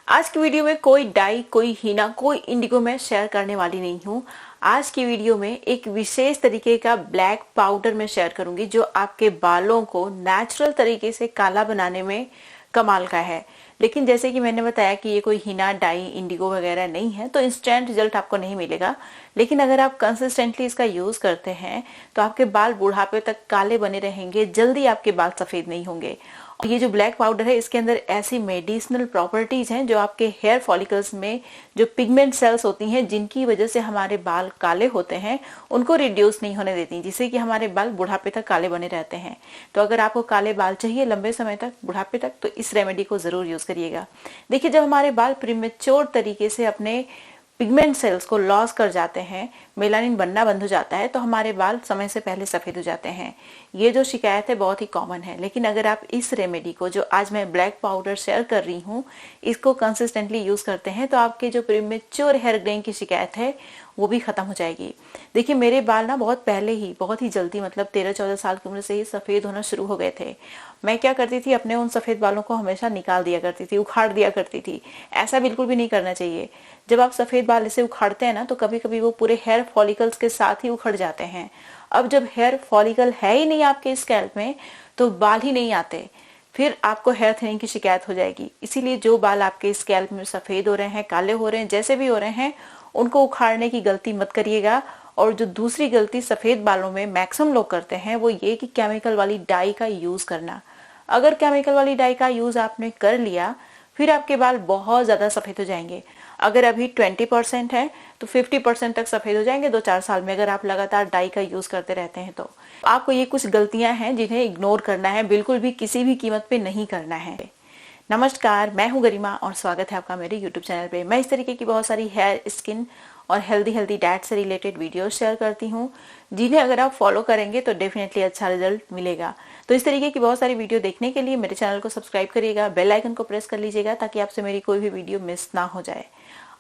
आज की वीडियो में कोई डाई, कोई हीना, कोई इंडिगो मैं शेयर करने वाली नहीं हूँ। आज की वीडियो में एक विशेष तरीके का ब्लैक पाउडर मैं शेयर करूंगी जो आपके बालों को नेचुरल तरीके से काला बनाने में कमाल का है। लेकिन जैसे कि मैंने बताया कि ये कोई हीना, डाई, इंडिगो वगैरह नहीं है, तो इंस्टेंट रिजल्ट आपको नहीं मिलेगा। लेकिन अगर आप कंसिस्टेंटली इसका यूज करते हैं तो आपके बाल बुढ़ापे तक काले बने रहेंगे, जल्दी आपके बाल सफेद नहीं होंगे। और ये जो ब्लैक पाउडर है इसके अंदर ऐसी मेडिसिनल प्रॉपर्टीज हैं जो आपके हेयर फॉलिकल्स में जो पिगमेंट सेल्स होती हैं जिनकी वजह से हमारे बाल काले होते हैं उनको रिड्यूस नहीं होने देती, जिससे कि हमारे बाल बुढ़ापे तक काले बने रहते हैं। तो अगर आपको काले बाल चाहिए लंबे समय तक, बुढ़ापे तक, तो इस रेमेडी को जरूर यूज करिएगा। देखिए, जब हमारे बाल प्रीमेच्योर तरीके से अपने पिगमेंट सेल्स को लॉस कर जाते हैं, मेलानिन बनना बंद हो जाता है, तो हमारे बाल समय से पहले सफेद हो जाते हैं। ये जो शिकायत है बहुत ही कॉमन है। लेकिन अगर आप इस रेमेडी को, जो आज मैं ब्लैक पाउडर शेयर कर रही हूँ, इसको कंसिस्टेंटली यूज करते हैं तो आपके जो प्रीमेच्योर हेयर ग्रेइंग की शिकायत है वो भी खत्म हो जाएगी। देखिए, मेरे बाल ना बहुत पहले ही, बहुत ही जल्दी, मतलब 13-14 साल की उम्र से ही सफेद होना शुरू हो गए थे। मैं क्या करती थी, अपने उन सफेद बालों को हमेशा निकाल दिया करती थी, उखाड़ दिया करती थी। ऐसा बिल्कुल भी नहीं करना चाहिए। जब आप सफेद बाल इसे उखाड़ते हैं ना, तो कभी कभी वो पूरे हेयर फॉलिकल्स के साथ ही उखड़ जाते हैं। अब जब हेयर फॉलिकल है ही नहीं आपके स्कैल्प में, तो बाल ही नहीं आते, फिर आपको हेयर थिनिंग की शिकायत हो जाएगी। इसीलिए जो बाल आपके स्कैल्प में सफेद हो रहे हैं, काले हो रहे हैं, जैसे भी हो रहे हैं, उनको उखाड़ने की गलती मत करिएगा। और जो दूसरी गलती सफेद बालों में मैक्सिमम लोग करते हैं वो ये कि केमिकल वाली डाई का यूज करना। अगर केमिकल वाली डाई का यूज आपने कर लिया, फिर आपके बाल बहुत ज्यादा सफेद हो जाएंगे। अगर अभी 20% है तो 50% तक सफेद हो जाएंगे 2-4 साल में, अगर आप लगातार डाई का यूज करते रहते हैं। तो आपको ये कुछ गलतियां हैं जिन्हें इग्नोर करना है, बिल्कुल भी किसी भी कीमत पे नहीं करना है। नमस्कार, मैं हूं गरिमा और स्वागत है आपका मेरे YouTube चैनल पे। मैं इस तरीके की बहुत सारी हेयर, स्किन और हेल्दी डाइट से रिलेटेड वीडियोस शेयर करती हूं, जिन्हें अगर आप फॉलो करेंगे तो डेफिनेटली अच्छा रिजल्ट मिलेगा। तो इस तरीके की बहुत सारी वीडियो देखने के लिए मेरे चैनल को सब्सक्राइब करिएगा, बेल आइकन को प्रेस कर लीजिएगा ताकि आपसे मेरी कोई भी वीडियो मिस ना हो जाए।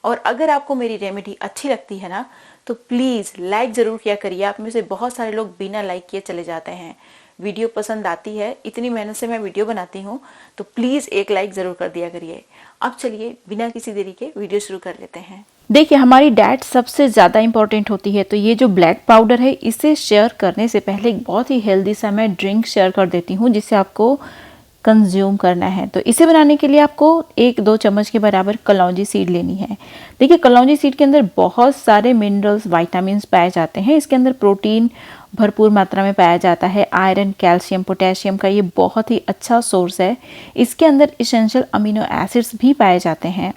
और अगर आपको मेरी रेमेडी अच्छी लगती है ना, तो प्लीज लाइक जरूर किया करिए। आप में से बहुत सारे लोग बिना लाइक किए चले जाते हैं। वीडियो पसंद आती है, इतनी मेहनत से मैं वीडियो बनाती हूँ, तो प्लीज एक लाइक जरूर कर दिया करिए। अब चलिए बिना किसी देरी के वीडियो शुरू कर लेते हैं। देखिए, हमारी डाइट सबसे ज़्यादा इम्पॉर्टेंट होती है, तो ये जो ब्लैक पाउडर है इसे शेयर करने से पहले एक बहुत ही हेल्दी सा मैं ड्रिंक शेयर कर देती हूँ जिसे आपको कंज्यूम करना है। तो इसे बनाने के लिए आपको 1-2 चम्मच के बराबर कलौंजी सीड लेनी है। देखिए, कलौंजी सीड के अंदर बहुत सारे मिनरल्स, विटामिन्स पाए जाते हैं। इसके अंदर प्रोटीन भरपूर मात्रा में पाया जाता है। आयरन, कैल्शियम, पोटेशियम का ये बहुत ही अच्छा सोर्स है। इसके अंदर इसेंशियल अमीनो एसिड्स भी पाए जाते हैं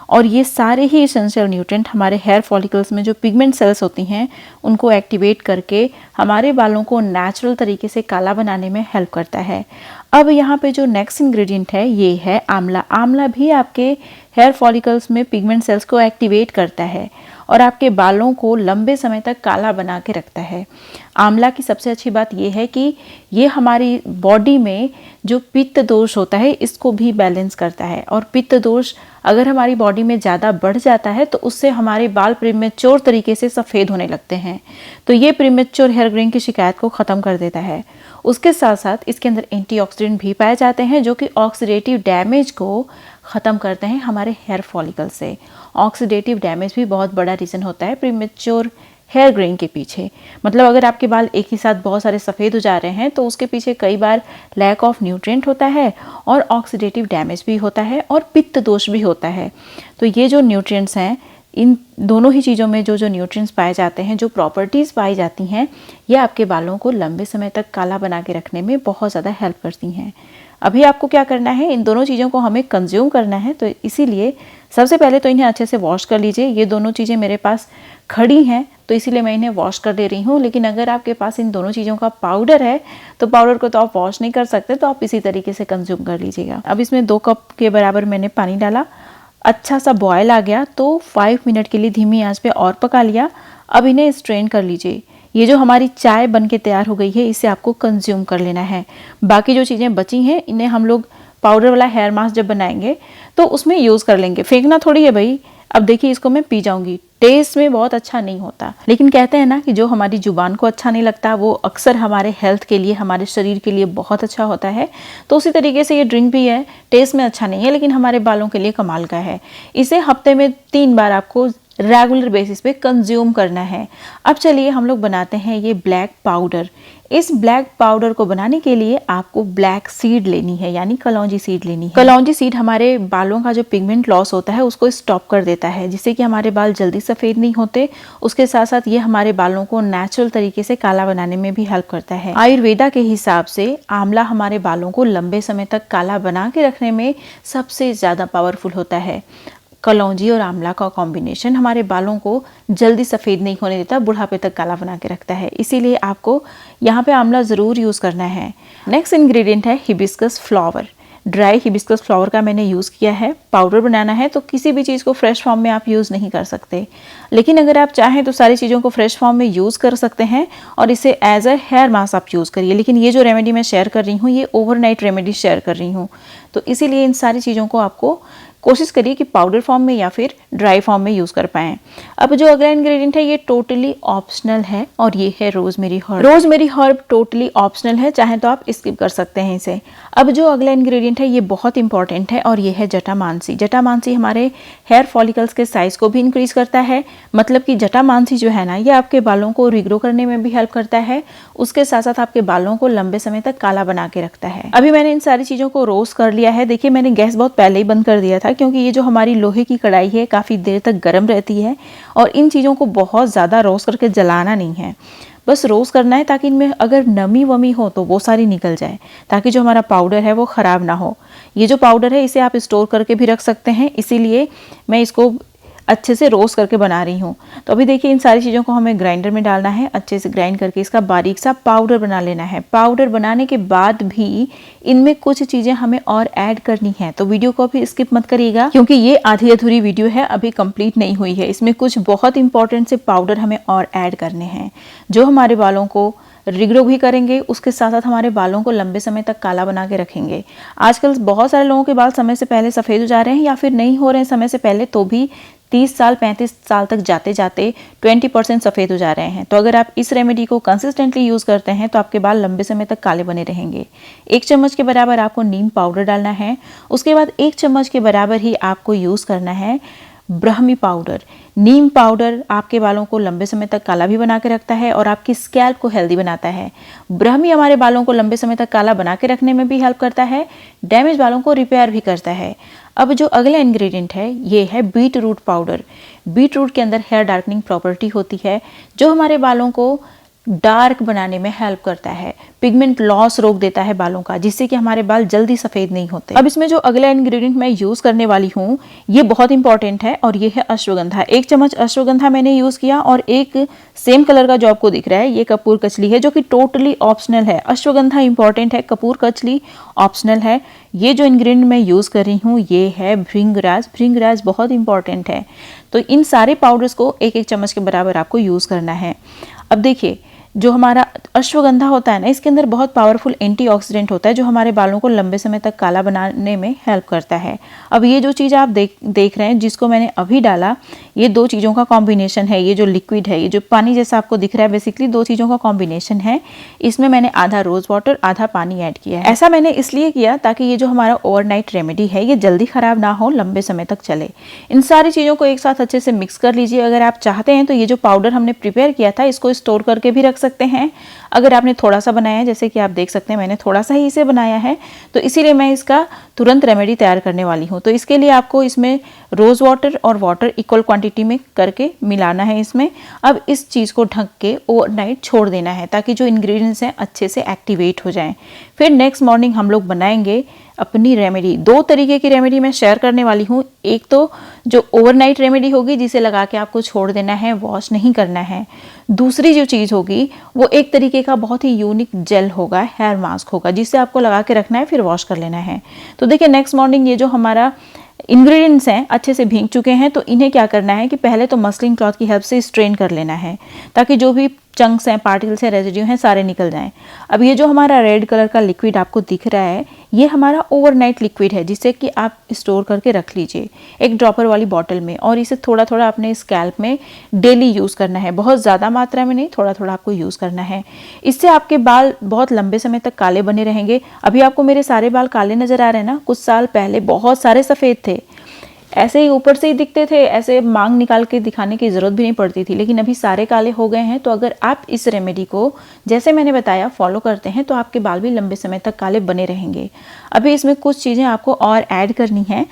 और ये सारे ही इसेंशियल न्यूट्रिएंट हमारे हेयर फॉलिकल्स में जो पिगमेंट सेल्स होती हैं उनको एक्टिवेट करके हमारे बालों को नेचुरल तरीके से काला बनाने में हेल्प करता है। अब यहाँ पे जो नेक्स्ट इंग्रेडिएंट है ये है आंवला। आंवला भी आपके हेयर फॉलिकल्स में पिगमेंट सेल्स को एक्टिवेट करता है और आपके बालों को लंबे समय तक काला बना के रखता है। आंवला की सबसे अच्छी बात यह है कि ये हमारी बॉडी में जो पित्त दोष होता है इसको भी बैलेंस करता है, और पित्त दोष अगर हमारी बॉडी में ज़्यादा बढ़ जाता है तो उससे हमारे बाल प्रीमेच्योर तरीके से सफ़ेद होने लगते हैं। तो ये प्रीमेच्योर हेयर ग्रेइंग की शिकायत को ख़त्म कर देता है। उसके साथ साथ इसके अंदर एंटीऑक्सीडेंट भी पाए जाते हैं जो कि ऑक्सीडेटिव डैमेज को ख़त्म करते हैं हमारे हेयर फॉलिकल से। ऑक्सीडेटिव डैमेज भी बहुत बड़ा रीज़न होता है प्रीमेच्योर हेयर ग्रेइंग के पीछे। मतलब अगर आपके बाल एक ही साथ बहुत सारे सफ़ेद हो जा रहे हैं तो उसके पीछे कई बार लैक ऑफ न्यूट्रिएंट होता है और ऑक्सीडेटिव डैमेज भी होता है और पित्त दोष भी होता है। तो ये जो न्यूट्रिएंट्स हैं, इन दोनों ही चीज़ों में जो न्यूट्रिएंट्स पाए जाते हैं, जो प्रॉपर्टीज़ पाई जाती हैं, ये आपके बालों को लंबे समय तक काला बना के रखने में बहुत ज़्यादा हेल्प करती हैं। अभी आपको क्या करना है, इन दोनों चीज़ों को हमें कंज्यूम करना है। तो इसीलिए सबसे पहले तो इन्हें अच्छे से वॉश कर लीजिए। ये दोनों चीज़ें मेरे पास खड़ी हैं तो इसीलिए मैं इन्हें वॉश कर दे रही हूँ। लेकिन अगर आपके पास इन दोनों चीज़ों का पाउडर है तो पाउडर को तो आप वॉश नहीं कर सकते, तो आप इसी तरीके से कंज्यूम कर लीजिएगा। अब इसमें 2 कप के बराबर मैंने पानी डाला। अच्छा सा बॉयल आ गया तो 5 मिनट के लिए धीमी आंच पे और पका लिया। अब इन्हें स्ट्रेन कर लीजिए। ये जो हमारी चाय बन के तैयार हो गई है इसे आपको कंज्यूम कर लेना है। बाकी जो चीज़ें बची हैं इन्हें हम लोग पाउडर वाला हेयर मास्क जब बनाएंगे तो उसमें यूज़ कर लेंगे, फेंकना थोड़ी है भाई। अब देखिए इसको मैं पी जाऊंगी, टेस्ट में बहुत अच्छा नहीं होता, लेकिन कहते हैं ना कि जो हमारी जुबान को अच्छा नहीं लगता वो अक्सर हमारे हेल्थ के लिए, हमारे शरीर के लिए बहुत अच्छा होता है। तो उसी तरीके से ये ड्रिंक भी है, टेस्ट में अच्छा नहीं है लेकिन हमारे बालों के लिए कमाल का है। इसे हफ्ते में 3 बार आपको रेगुलर बेसिस पे कंज्यूम करना है। अब चलिए हम लोग बनाते हैं ये ब्लैक पाउडर। इस ब्लैक पाउडर को बनाने के लिए आपको ब्लैक सीड लेनी है, यानी कलौंजी सीड लेनी है। कलौंजी सीड हमारे बालों का जो पिगमेंट लॉस होता है उसको स्टॉप कर देता है, जिससे कि हमारे बाल जल्दी सफ़ेद नहीं होते। उसके साथ साथ ये हमारे बालों को नेचुरल तरीके से काला बनाने में भी हेल्प करता है। आयुर्वेदा के हिसाब से आंवला हमारे बालों को लंबे समय तक काला बना के रखने में सबसे ज़्यादा पावरफुल होता है। कलौंजी और आंवला का कॉम्बिनेशन हमारे बालों को जल्दी सफ़ेद नहीं होने देता, बुढ़ापे तक काला बना के रखता है। इसीलिए आपको यहाँ पे आंवला ज़रूर यूज़ करना है। नेक्स्ट इंग्रेडिएंट है hibiscus flower. Dry hibiscus flower का मैंने यूज़ किया है। पाउडर बनाना है तो किसी भी चीज़ को फ्रेश फॉर्म में आप यूज़ नहीं कर सकते, लेकिन अगर आप चाहें तो सारी चीज़ों को फ्रेश फॉर्म में यूज़ कर सकते हैं और इसे एज अ हेयर मास्क आप यूज़ करिए। लेकिन ये जो रेमेडी मैं शेयर कर रही हूँ ये ओवरनाइट रेमेडी शेयर कर रही हूँ, तो इसीलिए इन सारी चीज़ों को आपको कोशिश करिए कि पाउडर फॉर्म में या फिर ड्राई फॉर्म में यूज़ कर पाएँ। अब जो अगला इंग्रेडिएंट है ये टोटली ऑप्शनल है और ये है rosemary herb. Rosemary herb totally optional है, चाहे तो आप स्किप कर सकते हैं इसे। अब जो अगला इंग्रेडिएंट है ये बहुत इंपॉर्टेंट है और ये है जटामांसी। जटामांसी हमारे हेयर फॉलिकल्स के साइज को भी इंक्रीज करता है। मतलब कि जटामांसी जो है ना ये आपके बालों को रिग्रो करने में भी हेल्प करता है, उसके साथ साथ आपके बालों को लंबे समय तक काला बना के रखता है। अभी मैंने इन सारी चीज़ों को रोस्ट कर लिया है। देखिए मैंने गैस बहुत पहले ही बंद कर दिया था, क्योंकि ये जो हमारी लोहे की कढ़ाई है काफ़ी देर तक गर्म रहती है और इन चीज़ों को बहुत ज़्यादा रोस्ट करके जलाना नहीं है, बस रोस्ट करना है ताकि इनमें अगर नमी वमी हो तो वो सारी निकल जाए, ताकि जो हमारा पाउडर है वो ख़राब ना हो। ये जो पाउडर है इसे आप स्टोर करके भी रख सकते हैं, इसीलिए मैं इसको अच्छे से रोस्ट करके बना रही हूँ। तो अभी देखिए इन सारी चीज़ों को हमें ग्राइंडर में डालना है, अच्छे से ग्राइंड करके इसका बारीक सा पाउडर बना लेना है। पाउडर बनाने के बाद भी इनमें कुछ चीज़ें हमें और ऐड करनी है, तो वीडियो को भी स्किप मत करिएगा, क्योंकि ये आधी अधूरी वीडियो है, अभी कंप्लीट नहीं हुई है। इसमें कुछ बहुत इंपॉर्टेंट से पाउडर हमें और ऐड करने हैं जो हमारे बालों को रिग्रो भी करेंगे, उसके साथ साथ हमारे बालों को लंबे समय तक काला बना के रखेंगे। आजकल बहुत सारे लोगों के बाल समय से पहले सफ़ेद हो जा रहे हैं या फिर नहीं हो रहे हैं समय से पहले, तो भी 30 साल 35 साल तक जाते जाते 20% सफ़ेद हो जा रहे हैं। तो अगर आप इस रेमेडी को कंसिस्टेंटली यूज़ करते हैं तो आपके बाल लंबे समय तक काले बने रहेंगे। 1 चम्मच के बराबर आपको नीम पाउडर डालना है। उसके बाद 1 चम्मच के बराबर ही आपको यूज़ करना है ब्राह्मी पाउडर। नीम पाउडर आपके बालों को लंबे समय तक काला भी बना के रखता है और आपकी स्कैल्प को हेल्दी बनाता है। ब्राह्मी हमारे बालों को लंबे समय तक काला बना के रखने में भी हेल्प करता है, डैमेज बालों को रिपेयर भी करता है। अब जो अगला इंग्रेडिएंट है ये है beetroot powder. Beetroot के अंदर हेयर डार्कनिंग प्रॉपर्टी होती है जो हमारे बालों को डार्क बनाने में हेल्प करता है, पिगमेंट लॉस रोक देता है बालों का, जिससे कि हमारे बाल जल्दी सफ़ेद नहीं होते। अब इसमें जो अगला इंग्रेडिएंट मैं यूज़ करने वाली हूँ ये बहुत इंपॉर्टेंट है और ये है अश्वगंधा। 1 चम्मच अश्वगंधा मैंने यूज़ किया और एक सेम कलर का जो आपको दिख रहा है ये कपूर कचली है, जो कि टोटली ऑप्शनल है। अश्वगंधा इंपॉर्टेंट है, कपूर कचली ऑप्शनल है। ये जो इंग्रेडिएंट मैं यूज़ कर रही हूँ ये है भृंगराज। भृंगराज बहुत इंपॉर्टेंट है। तो इन सारे पाउडर्स को 1-1 चम्मच के बराबर आपको यूज़ करना है। अब देखिए जो हमारा अश्वगंधा होता है ना इसके अंदर बहुत पावरफुल एंटीऑक्सीडेंट होता है जो हमारे बालों को लंबे समय तक काला बनाने में हेल्प करता है। अब ये जो चीज़ आप देख रहे हैं जिसको मैंने अभी डाला, ये 2 चीज़ों का कॉम्बिनेशन है। ये जो लिक्विड है, ये जो पानी जैसा आपको दिख रहा है, बेसिकली 2 चीज़ों का कॉम्बिनेशन है। इसमें मैंने आधा रोज़ वाटर आधा पानी ऐड किया है। ऐसा मैंने इसलिए किया ताकि ये जो हमारा ओवरनाइट रेमेडी है ये जल्दी ख़राब ना हो, लंबे समय तक चले। इन सारी चीज़ों को एक साथ अच्छे से मिक्स कर लीजिए। अगर आप चाहते हैं तो ये जो पाउडर हमने प्रिपेयर किया था इसको स्टोर करके भी रख सकते हैं। अगर आपने थोड़ा सा बनाया है, जैसे कि आप देख सकते हैं मैंने थोड़ा सा ही इसे बनाया है, तो इसीलिए मैं इसका तुरंत रेमेडी तैयार करने वाली हूँ। तो इसके लिए आपको इसमें रोज़ वाटर और वाटर इक्वल क्वांटिटी में करके मिलाना है इसमें। अब इस चीज़ को ढक के ओवरनाइट छोड़ देना है ताकि जो इंग्रेडिएंट्स हैं अच्छे से एक्टिवेट हो जाएं। फिर नेक्स्ट मॉर्निंग हम लोग बनाएंगे अपनी रेमेडी। 2 तरीके की रेमेडी मैं शेयर करने वाली हूँ। एक तो जो ओवरनाइट रेमेडी होगी जिसे लगा के आपको छोड़ देना है, वॉश नहीं करना है। दूसरी जो चीज़ होगी वो एक तरीके का बहुत ही यूनिक जेल होगा, हेयर मास्क होगा, जिसे आपको लगा के रखना है फिर वॉश कर लेना है। तो देखिए नेक्स्ट मॉर्निंग ये जो हमारा इंग्रेडिएंट्स हैं अच्छे से भीग चुके हैं, तो इन्हें क्या करना है कि पहले तो मसलिन क्लॉथ की हेल्प से स्ट्रेन कर लेना है ताकि जो भी चंक्स हैं, पार्टिकल्स हैं, रेजिड्यू हैं, सारे निकल जाएं। अब ये जो हमारा रेड कलर का लिक्विड आपको दिख रहा है, ये हमारा ओवरनाइट लिक्विड है जिसे कि आप स्टोर करके रख लीजिए एक ड्रॉपर वाली बॉटल में, और इसे थोड़ा थोड़ा अपने स्कैल्प में डेली यूज़ करना है। बहुत ज़्यादा मात्रा में नहीं, थोड़ा थोड़ा आपको यूज़ करना है। इससे आपके बाल बहुत लंबे समय तक काले बने रहेंगे। अभी आपको मेरे सारे बाल काले नज़र आ रहे हैं ना, कुछ साल पहले बहुत सारे सफ़ेद थे, ऐसे ही ऊपर से ही दिखते थे, ऐसे मांग निकाल के दिखाने की ज़रूरत भी नहीं पड़ती थी, लेकिन अभी सारे काले हो गए हैं। तो अगर आप इस रेमेडी को जैसे मैंने बताया फॉलो करते हैं तो आपके बाल भी लंबे समय तक काले बने रहेंगे। अभी इसमें कुछ चीज़ें आपको और ऐड करनी है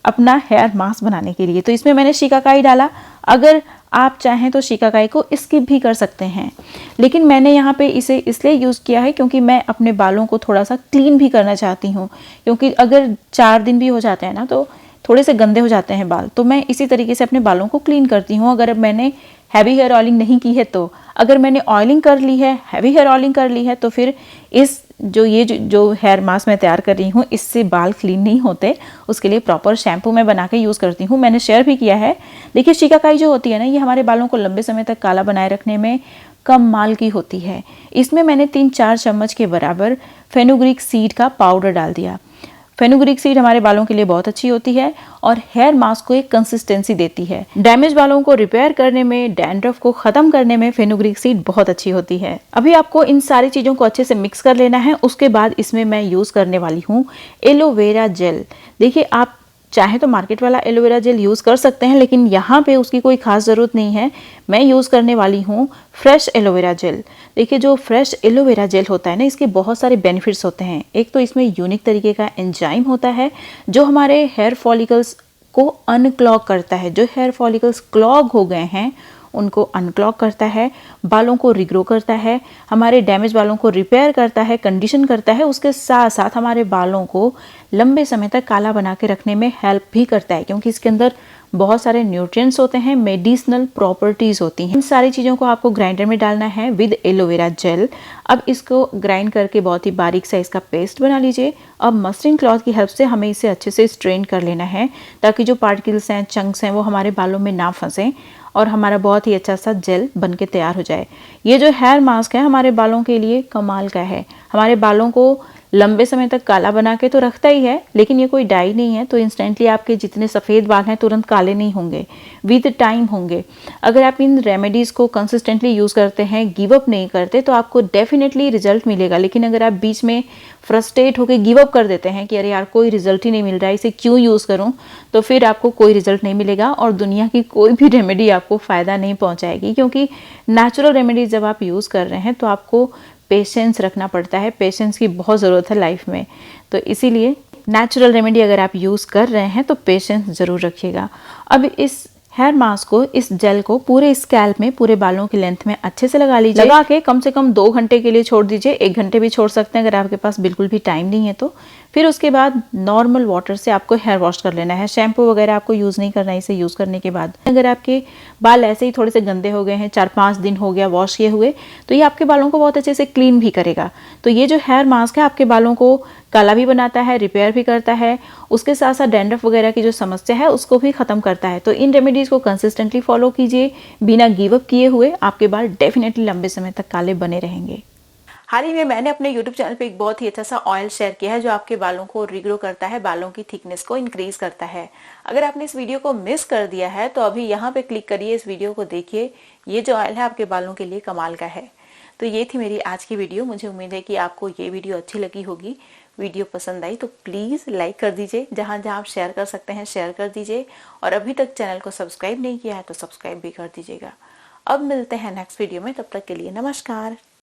अपना हेयर मास्क बनाने के लिए। तो इसमें मैंने शिकाकाई डाला, अगर आप चाहें तो शिकाकाई को स्किप भी कर सकते हैं, लेकिन मैंने यहाँ पे इसे इसलिए यूज़ किया है क्योंकि मैं अपने बालों को थोड़ा सा क्लीन भी करना चाहती हूँ, क्योंकि अगर 4 दिन भी हो जाते हैं ना तो थोड़े से गंदे हो जाते हैं बाल। तो मैं इसी तरीके से अपने बालों को क्लीन करती हूँ। अगर मैंने हैवी हेयर ऑयलिंग नहीं की है तो, अगर मैंने ऑयलिंग कर ली है, हैवी हेयर ऑयलिंग कर ली है, तो फिर इस जो हेयर मास्क मैं तैयार कर रही हूँ इससे बाल क्लीन नहीं होते। उसके लिए प्रॉपर शैम्पू मैं बना के यूज़ करती हूँ, मैंने शेयर भी किया है। देखिए शिकाकाई जो होती है ना, ये हमारे बालों को लंबे समय तक काला बनाए रखने में कम माल की होती है। इसमें मैंने 3-4 चम्मच के बराबर फेनुग्रीक सीड का पाउडर डाल दिया। फेनुग्रीक सीड हमारे बालों के लिए बहुत अच्छी होती है और हेयर मास्क को एक कंसिस्टेंसी देती है। डैमेज बालों को रिपेयर करने में, डैंड्रफ को खत्म करने में फेनुग्रीक सीड बहुत अच्छी होती है। अभी आपको इन सारी चीजों को अच्छे से मिक्स कर लेना है। उसके बाद इसमें मैं यूज करने वाली हूँ एलोवेरा जेल। देखिए आप चाहे तो मार्केट वाला एलोवेरा जेल यूज़ कर सकते हैं, लेकिन यहाँ पे उसकी कोई खास ज़रूरत नहीं है। मैं यूज़ करने वाली हूँ फ्रेश एलोवेरा जेल। देखिए जो फ्रेश एलोवेरा जेल होता है ना, इसके बहुत सारे बेनिफिट्स होते हैं। एक तो इसमें यूनिक तरीके का एंजाइम होता है जो हमारे हेयर फॉलिकल्स को अनक्लॉग करता है। जो हेयर फॉलिकल्स क्लॉग हो गए हैं उनको अनक्लॉग करता है, बालों को रिग्रो करता है, हमारे डैमेज बालों को रिपेयर करता है, कंडीशन करता है। उसके साथ साथ हमारे बालों को लंबे समय तक काला बना के रखने में हेल्प भी करता है, क्योंकि इसके अंदर बहुत सारे न्यूट्रिएंट्स होते हैं, मेडिसिनल प्रॉपर्टीज़ होती हैं। इन सारी चीज़ों को आपको ग्राइंडर में डालना है विद एलोवेरा जेल। अब इसको ग्राइंड करके बहुत ही बारीक सा इसका पेस्ट बना लीजिए। अब मस्टरिंग क्लॉथ की हेल्प से हमें इसे अच्छे से स्ट्रेन कर लेना है, ताकि जो पार्टिकल्स हैं, चंक्स हैं, वो हमारे बालों में ना फंसें और हमारा बहुत ही अच्छा सा जेल बन के तैयार हो जाए। ये जो हेयर मास्क है हमारे बालों के लिए कमाल का है। हमारे बालों को लंबे समय तक काला बना के तो रखता ही है, लेकिन ये कोई डाई नहीं है, तो इंस्टेंटली आपके जितने सफ़ेद बाल हैं तुरंत काले नहीं होंगे, विद टाइम होंगे। अगर आप इन रेमेडीज़ को कंसिस्टेंटली यूज़ करते हैं, गिव अप नहीं करते, तो आपको डेफिनेटली रिजल्ट मिलेगा। लेकिन अगर आप बीच में फ्रस्ट्रेट होकर गिव अप कर देते हैं कि अरे यार कोई रिजल्ट ही नहीं मिल रहा है, इसे क्यों यूज़ करूँ, तो फिर आपको कोई रिजल्ट नहीं मिलेगा और दुनिया की कोई भी रेमेडी आपको फ़ायदा नहीं पहुँचाएगी। क्योंकि नेचुरल रेमेडीज जब आप यूज़ कर रहे हैं तो आपको पेशेंस रखना पड़ता है, पेशेंस की बहुत ज़रूरत है लाइफ में। तो इसीलिए नेचुरल रेमेडी अगर आप यूज़ कर रहे हैं तो पेशेंस ज़रूर रखिएगा। अब इस हेयर मास्क को, इस जेल को पूरे स्कैल्प में, पूरे बालों की लेंथ में अच्छे से लगा लीजिए। लगा के कम से कम 2 घंटे के लिए छोड़ दीजिए। 1 घंटे भी छोड़ सकते हैं अगर आपके पास बिल्कुल भी टाइम नहीं है तो। फिर उसके बाद नॉर्मल वाटर से आपको हेयर वॉश कर लेना है। शैम्पू वगैरह आपको यूज़ नहीं करना है इसे यूज़ करने के बाद। अगर आपके बाल ऐसे ही थोड़े से गंदे हो गए हैं, 4-5 दिन हो गया वॉश किए हुए, तो ये आपके बालों को बहुत अच्छे से क्लीन भी करेगा। तो ये जो हेयर मास्क है आपके बालों को काला भी बनाता है, रिपेयर भी करता है, उसके साथ साथ डैंड्रफ वगैरह की जो समस्या है उसको भी खत्म करता है। तो इन रेमेडीज़ को कंसिस्टेंटली फॉलो कीजिए, बिना गिव अप किए हुए। आपके बाल डेफिनेटली लंबे समय तक काले बने रहेंगे। हाल ही में मैंने अपने YouTube चैनल पे एक बहुत ही अच्छा सा ऑयल शेयर किया है जो आपके बालों को रिग्रो करता है, बालों की थिकनेस को इंक्रीज करता है। अगर आपने इस वीडियो को मिस कर दिया है तो अभी यहाँ पे क्लिक करिए, इस वीडियो को देखिए। ये जो ऑयल है आपके बालों के लिए कमाल का है। तो ये थी मेरी आज की वीडियो। मुझे उम्मीद है कि आपको ये वीडियो अच्छी लगी होगी। वीडियो पसंद आई तो प्लीज़ लाइक कर दीजिए, जहाँ जहाँ आप शेयर कर सकते हैं शेयर कर दीजिए, और अभी तक चैनल को सब्सक्राइब नहीं किया है तो सब्सक्राइब भी कर दीजिएगा। अब मिलते हैं नेक्स्ट वीडियो में, तब तक के लिए नमस्कार।